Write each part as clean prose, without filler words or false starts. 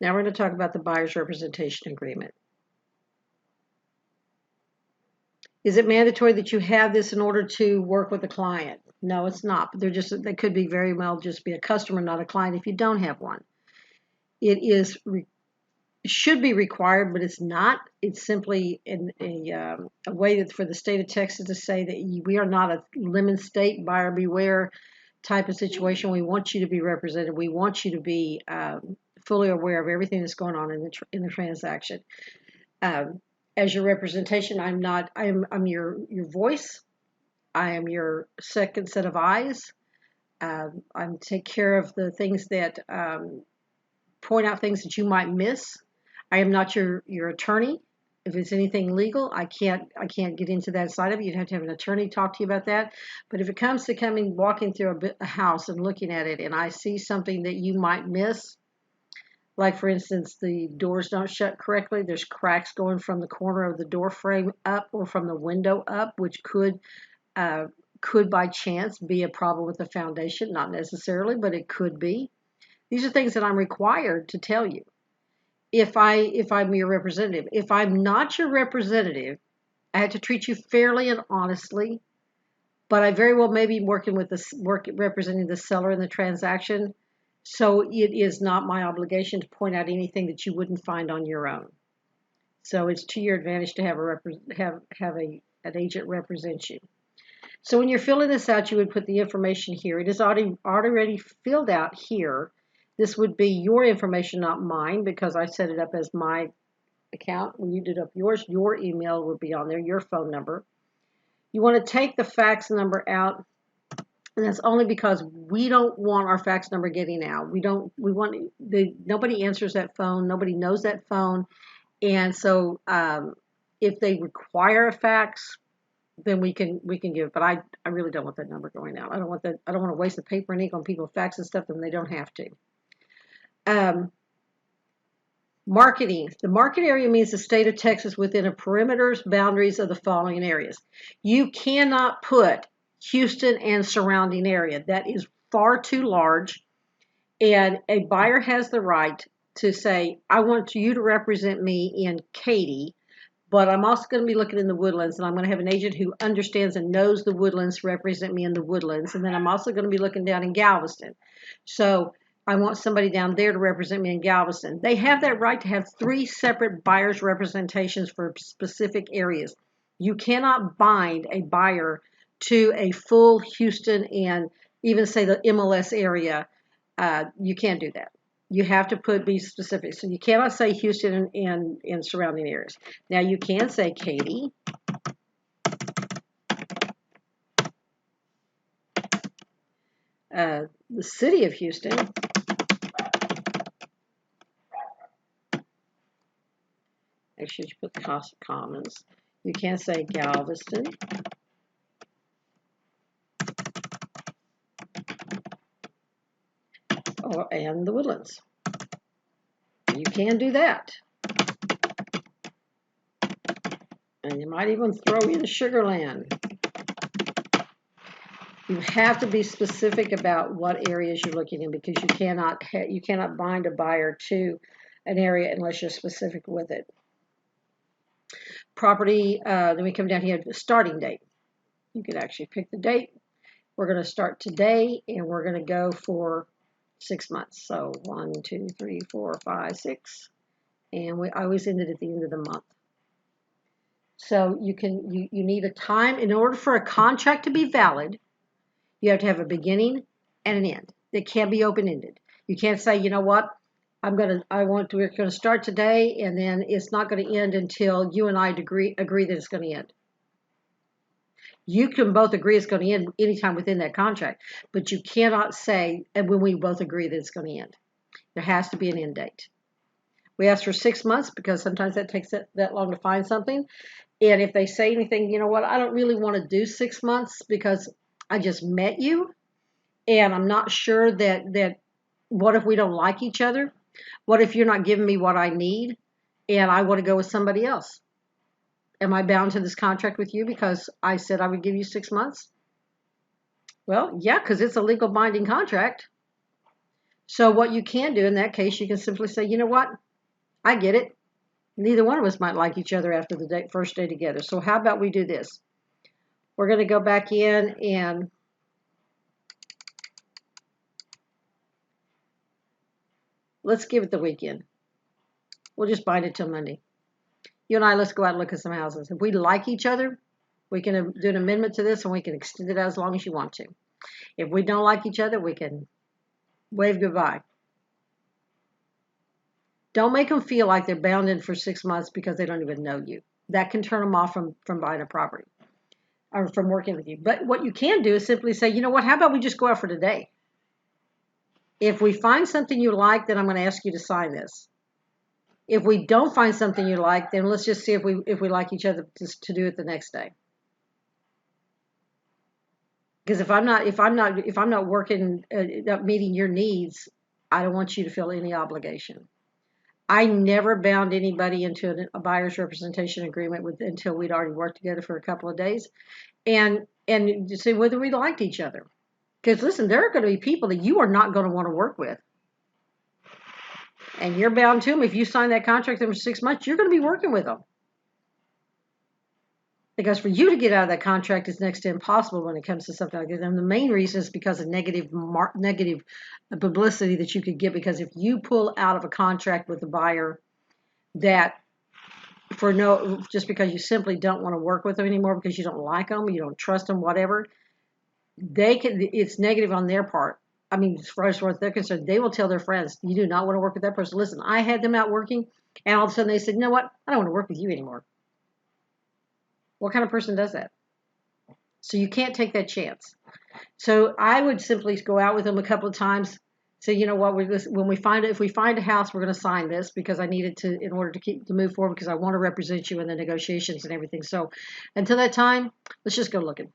Now we're going to talk about the buyer's representation agreement. Is it mandatory that you have this in order to work with the client? No, it's not. But they could be very well just be a customer, not a client, if you don't have one. It should be required, but it's not. It's simply a way that for the state of Texas to say that we are not a lemon state, buyer beware type of situation. We want you to be represented. We want you to be fully aware of everything that's going on in the transaction. As your representation, I'm your voice. I am your second set of eyes. I'm take care of the things that point out things that you might miss. I am not your attorney. If it's anything legal, I can't get into that side of it. You'd have to have an attorney talk to you about that. But if it comes to walking through a house and looking at it, and I see something that you might miss, like for instance, the doors don't shut correctly. There's cracks going from the corner of the door frame up or from the window up, which could by chance be a problem with the foundation. Not necessarily, but it could be. These are things that I'm required to tell you if I'm your representative. If I'm not your representative, I have to treat you fairly and honestly, but I very well may be representing the seller in the transaction. So it is not my obligation to point out anything that you wouldn't find on your own. So it's to your advantage to have an agent represent you. So when you're filling this out, you would put the information here. It is already filled out here. This would be your information, not mine, because I set it up as my account. When you did up yours, your email would be on there, your phone number. You want to take the fax number out, and that's only because we don't want our fax number getting out. Nobody answers that phone. Nobody knows that phone. And so if they require a fax, then we can give it. But I really don't want that number going out. I don't want to waste the paper and ink on people faxing stuff when they don't have to. Marketing. The market area means the state of Texas within a perimeter's boundaries of the following areas. You cannot put Houston and surrounding area. That is far too large. And a buyer has the right to say, I want you to represent me in Katy, but I'm also going to be looking in the Woodlands, and I'm going to have an agent who understands and knows the Woodlands represent me in the Woodlands. And then I'm also going to be looking down in Galveston. So I want somebody down there to represent me in Galveston. They have that right to have 3 separate buyer's representations for specific areas. You cannot bind a buyer to a full Houston and even say the MLS area. You can't do that. You have to be specific. So you cannot say Houston and surrounding areas. Now you can say Katy. The city of Houston. Actually, you put the Casa Commons. You can say Galveston. And the Woodlands. You can do that. And you might even throw in Sugarland. You have to be specific about what areas you're looking in, because you cannot bind a buyer to an area unless you're specific with it. Property, then we come down here to the starting date. You can actually pick the date. We're going to start today, and we're going to go for 6 months. So 1, 2, 3, 4, 5, 6, and I always end it at the end of the month. So you need a time. In order for a contract to be valid, you have to have a beginning and an end. It can't be open-ended. You can't say, you know what, we're going to start today, and then it's not going to end until you and I agree that it's going to end. You can both agree it's going to end anytime within that contract, but you cannot say, and when we both agree that it's going to end. There has to be an end date. We ask for 6 months because sometimes that takes that long to find something. And if they say anything, you know what, I don't really want to do 6 months because I just met you, and I'm not sure that what if we don't like each other? What if you're not giving me what I need and I want to go with somebody else? Am I bound to this contract with you because I said I would give you 6 months? Well, yeah, because it's a legal binding contract. So what you can do in that case, you can simply say, you know what? I get it. Neither one of us might like each other after the first day together. So how about we do this? We're going to go back in and let's give it the weekend. We'll just bind it till Monday. You and I, let's go out and look at some houses. If we like each other, we can do an amendment to this and we can extend it out as long as you want to. If we don't like each other, we can wave goodbye. Don't make them feel like they're bound in for 6 months because they don't even know you. That can turn them off from buying a property or from working with you. But what you can do is simply say, you know what, how about we just go out for today? If we find something you like, then I'm going to ask you to sign this. If we don't find something you like, then let's just see if we like each other to do it the next day. Because if I'm not working meeting your needs, I don't want you to feel any obligation. I never bound anybody into a buyer's representation agreement until we'd already worked together for a couple of days, and to see whether we liked each other. Because listen, there are going to be people that you are not going to want to work with, and you're bound to them. If you sign that contract for 6 months, you're going to be working with them. Because for you to get out of that contract is next to impossible when it comes to something like this. And the main reason is because of negative publicity that you could get. Because if you pull out of a contract with a buyer that just because you simply don't want to work with them anymore because you don't like them, you don't trust them, whatever, it's negative on their part. I mean, as far as what they're concerned, they will tell their friends, you do not want to work with that person. Listen, I had them out working, and all of a sudden they said, you know what? I don't want to work with you anymore. What kind of person does that? So you can't take that chance. So I would simply go out with them a couple of times, say, you know what, if we find a house, we're going to sign this because I need it in order to move forward because I want to represent you in the negotiations and everything. So until that time, let's just go looking.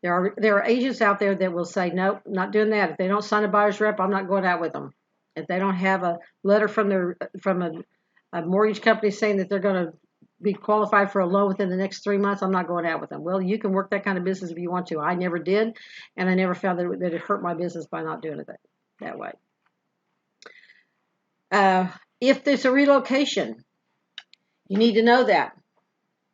There are agents out there that will say, nope, not doing that. If they don't sign a buyer's rep, I'm not going out with them. If they don't have a letter from a mortgage company saying that they're going to be qualified for a loan within the next 3 months, I'm not going out with them. Well, you can work that kind of business if you want to. I never did, and I never found that it hurt my business by not doing it that way. If there's a relocation, you need to know that.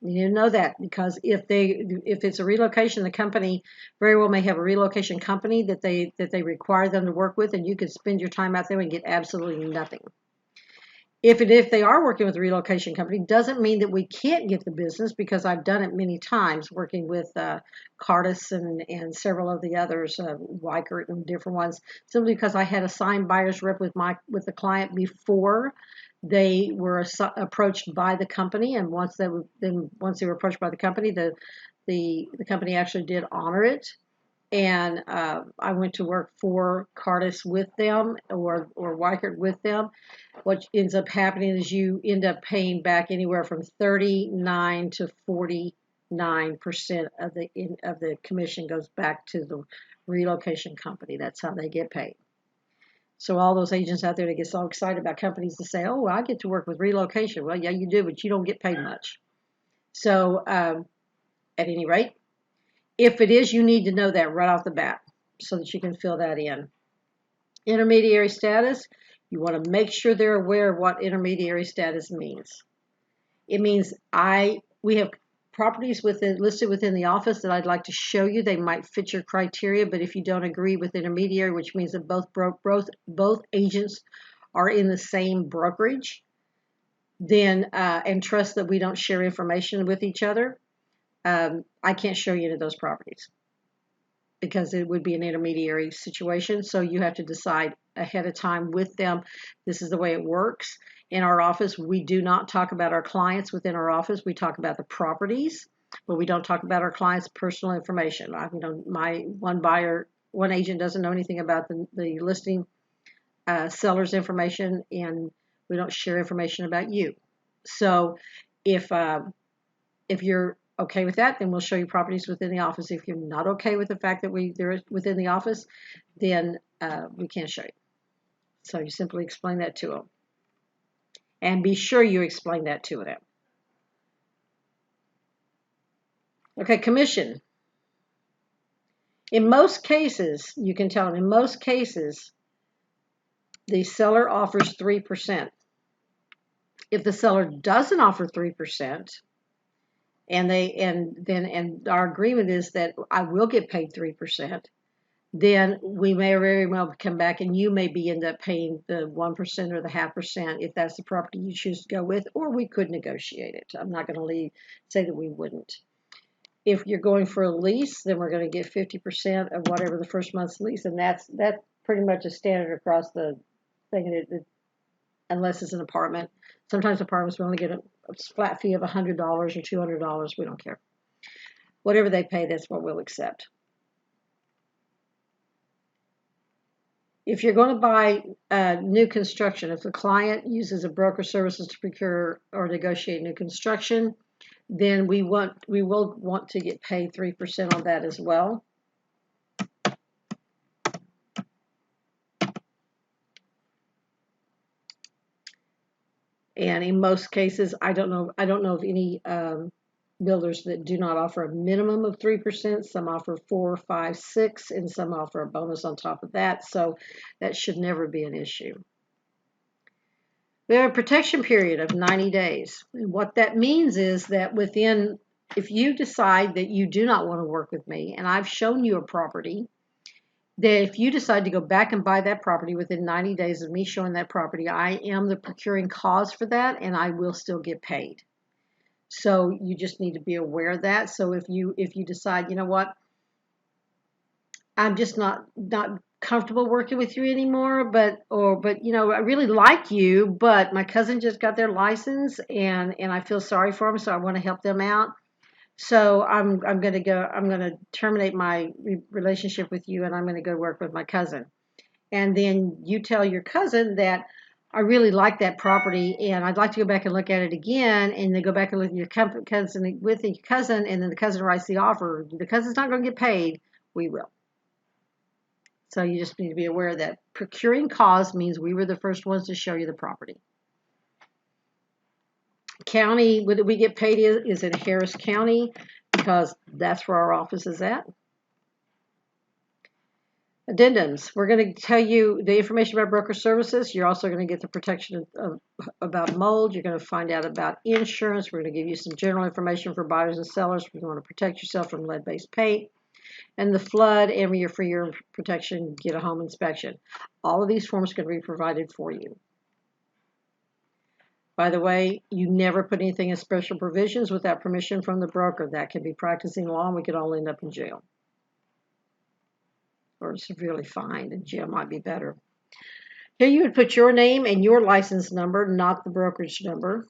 You need to know that because if it's a relocation, the company very well may have a relocation company that they require them to work with, and you can spend your time out there and get absolutely nothing. If they are working with a relocation company, doesn't mean that we can't get the business because I've done it many times working with Cardis and several of the others, Weichert and different ones, simply because I had a signed buyer's rep with the client before they were approached by the company, and once they were approached by the company, the company actually did honor it. And I went to work for Cardis with them or Weichert with them. What ends up happening is you end up paying back anywhere from 39 to 49% of the commission goes back to the relocation company. That's how they get paid. So all those agents out there that get so excited about companies to say, oh, I get to work with relocation. Well, yeah, you do, but you don't get paid much. So at any rate, if it is, you need to know that right off the bat so that you can fill that in. Intermediary status, you want to make sure they're aware of what intermediary status means. It means we have properties listed within the office that I'd like to show you. They might fit your criteria, but if you don't agree with intermediary, which means that both agents are in the same brokerage, then and trust that we don't share information with each other, I can't show you any of those properties because it would be an intermediary situation. So you have to decide ahead of time with them. This is the way it works. In our office, we do not talk about our clients within our office. We talk about the properties, but we don't talk about our clients' personal information. My one agent doesn't know anything about the listing seller's information, and we don't share information about you. So if you're okay with that, then we'll show you properties within the office. If you're not okay with the fact that they're within the office, then we can't show you. So you simply explain that to them. And be sure you explain that to them. Okay, commission. In most cases, you can tell them, in most cases, the seller offers 3%. If the seller doesn't offer 3%, and our agreement is that I will get paid 3%, then we may very well come back and you may end up paying the 1% or the 0.5% if that's the property you choose to go with, or we could negotiate it. I'm not going to say that we wouldn't. If you're going for a lease, then we're going to get 50% of whatever the first month's lease, and that's pretty much a standard across the thing, unless it's an apartment. Sometimes apartments will only get a flat fee of $100 or $200. We don't care. Whatever they pay, that's what we'll accept. If you're going to buy new construction, if the client uses a broker services to procure or negotiate new construction, then we will want to get paid 3% on that as well. And in most cases, I don't know of any builders that do not offer a minimum of 3%. Some offer 4, 5, 6, and some offer a bonus on top of that. So that should never be an issue. We have a protection period of 90 days. And what that means is that if you decide that you do not want to work with me, and I've shown you a property, that if you decide to go back and buy that property within 90 days of me showing that property, I am the procuring cause for that, and I will still get paid. So you just need to be aware of that. So if you decide, you know what, I'm just not comfortable working with you anymore, but you know, I really like you, but my cousin just got their license and I feel sorry for them, so I want to help them out. So I'm going to terminate my relationship with you, and I'm going to go work with my cousin. And then you tell your cousin that I really like that property and I'd like to go back and look at it again. And they go back and look at your cousin, and then the cousin writes the offer. The cousin's not going to get paid. We will. So you just need to be aware that procuring cause means we were the first ones to show you the property. County that we get paid is in Harris County because that's where our office is at. Addendums. We're going to tell you the information about broker services. You're also going to get the protection about mold. You're going to find out about insurance. We're going to give you some general information for buyers and sellers. We want to protect yourself from lead-based paint. And the flood, and for your protection, get a home inspection. All of these forms can be provided for you. By the way, you never put anything in special provisions without permission from the broker. That could be practicing law, and we could all end up in jail. Or severely fined, and jail might be better. Here you would put your name and your license number, not the brokerage number,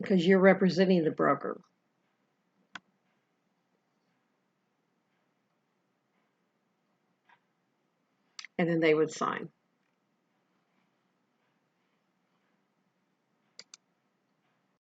because you're representing the broker. And then they would sign.